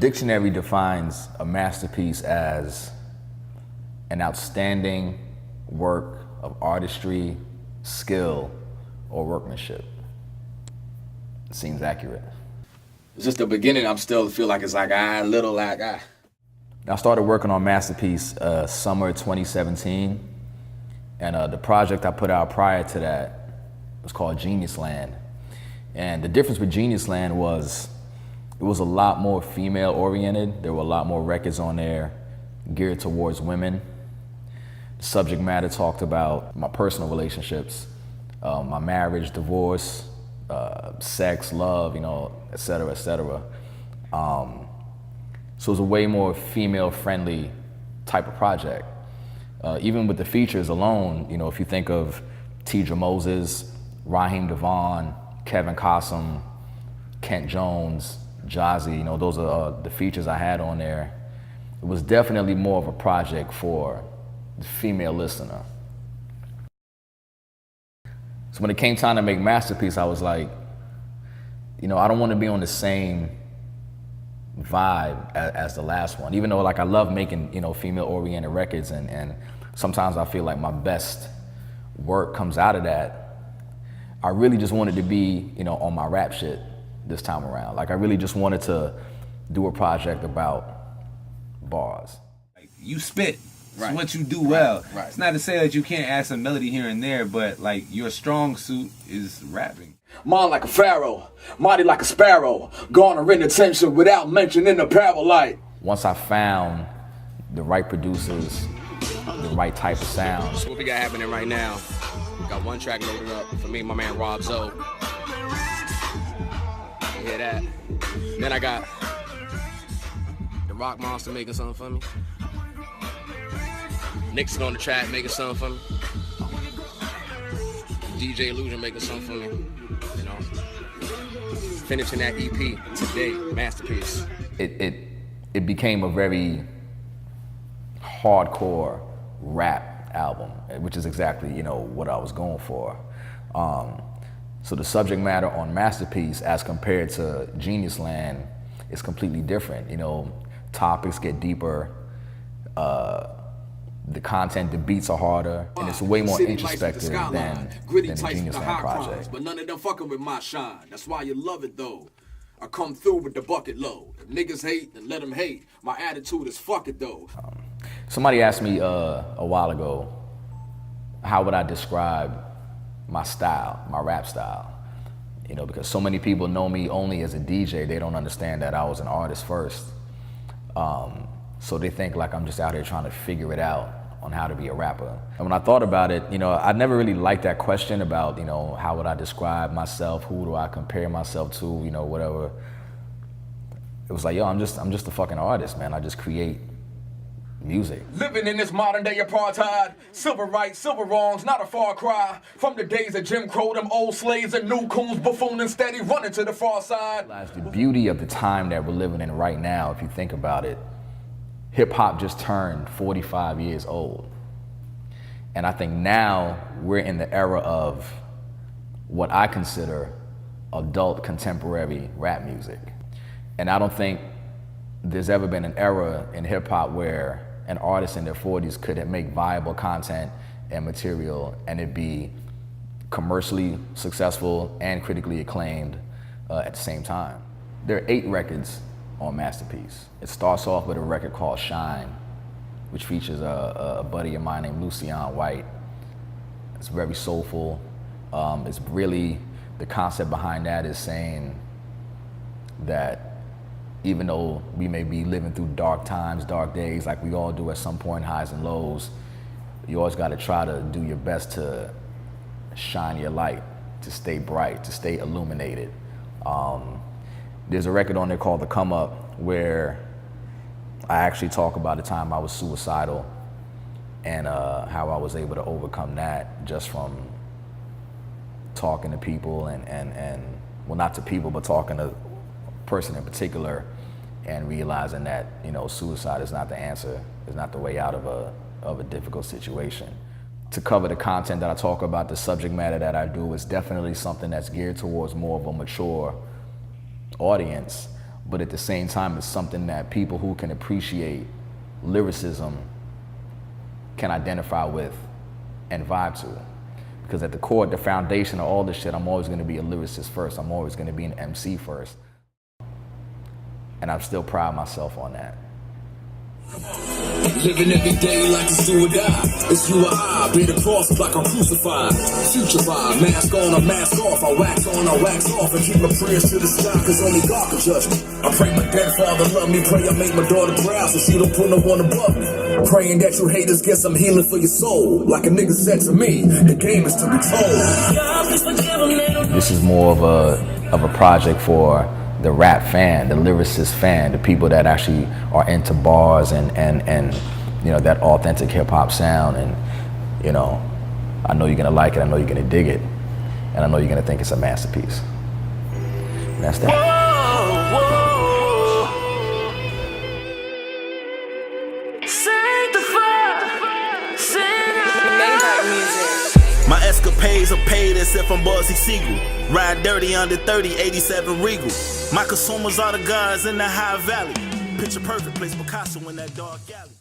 dictionary defines a masterpiece as an outstanding work of artistry, skill, or workmanship. It seems accurate. It's just the beginning. I'm still feel like it's like I started working on Masterpiece summer 2017, and the project I put out prior to that was called Genius Land. And the difference with Genius Land was it was a lot more female oriented. There were a lot more records on there geared towards women. The subject matter talked about my personal relationships, my marriage, divorce, sex, love, et cetera, et cetera. So it was a way more female-friendly type of project. Even with the features alone, if you think of Tidra Moses, Raheem Devon, Kevin Cossum, Kent Jones, Jazzy, those are the features I had on there. It was definitely more of a project for the female listener. So when it came time to make Masterpiece, I was like, I don't want to be on the same vibe as the last one. Even though I love making, female-oriented records, and sometimes I feel like my best work comes out of that. I really just wanted to be, on my rap shit this time around. I really just wanted to do a project about bars. You spit. Right. It's what you do well. Right. It's not to say that you can't add some melody here and there, but your strong suit is rapping. Mind like a pharaoh, mighty like a sparrow, garnering attention without mentioning the paralight. Once I found the right producers, the right type of sound. So what we got happening right now, we got one track loaded up for me and my man Rob Zoe. You hear that? Then I got the Rock Monster making something for me. Nixon on the track making something for me. DJ Illusion making something for me. Finishing that EP today, Masterpiece. It became a very hardcore rap album, which is exactly what I was going for. So the subject matter on Masterpiece, as compared to Genius Land, is completely different. Topics get deeper. The content, the beats are harder, and it's way more introspective than the Genius Land project. But none of them fucking with my shine. That's why you love it though. I come through with the bucket load. If niggas hate, then let them hate. My attitude is fuck it though. Somebody asked me a while ago, how would I describe my style, my rap style? Because so many people know me only as a DJ. They don't understand that I was an artist first. So they think I'm just out here trying to figure it out on how to be a rapper. And when I thought about it, I never really liked that question about, how would I describe myself? Who do I compare myself to? Whatever. It was like, yo, I'm just a fucking artist, man. I just create music. Living in this modern day apartheid, civil rights, civil wrongs, not a far cry from the days of Jim Crow, them old slaves and new coons buffooning steady running to the far side. The beauty of the time that we're living in right now, if you think about it, hip-hop just turned 45 years old. And I think now we're in the era of what I consider adult contemporary rap music. And I don't think there's ever been an era in hip-hop where an artist in their 40s could make viable content and material and it be commercially successful and critically acclaimed at the same time. There are 8 records on Masterpiece. It starts off with a record called Shine, which features a buddy of mine named Lucien White. It's very soulful. It's really, the concept behind that is saying that even though we may be living through dark times, dark days, like we all do at some point, highs and lows, you always gotta try to do your best to shine your light, to stay bright, to stay illuminated. There's a record on there called The Come Up where I actually talk about the time I was suicidal and how I was able to overcome that just from talking to people and well, not to people, but talking to a person in particular and realizing that, suicide is not the answer, is not the way out of a difficult situation. To cover the content that I talk about, the subject matter that I do is definitely something that's geared towards more of a mature audience, but at the same time, it's something that people who can appreciate lyricism can identify with and vibe to. Because at the core, the foundation of all this shit, I'm always gonna be a lyricist first. I'm always gonna be an MC first. And I'm still proud of myself on that. Living every day like it's do or die. It's you or I, beat the cross like I'm crucified. Future vibe, mask on or mask off. I wax on or wax off and keep my prayers to the sky, cause only God can judge me. I pray my dead father love me, pray I make my daughter proud so she don't put no one above me. Praying that you haters get some healing for your soul. Like a nigga said to me, the game is to be told. This is more of a project for the rap fan, the lyricist fan, the people that actually are into bars and you know, that authentic hip hop sound. And you know, I know you're gonna like it, I know you're gonna dig it, and I know you're gonna think it's a masterpiece. And that's that. My escapades are paid as if I'm Boise Siegel. Ride dirty under 30, 87 Regal. My consumers are the guys in the High Valley. Picture perfect, place Picasso in that dark alley.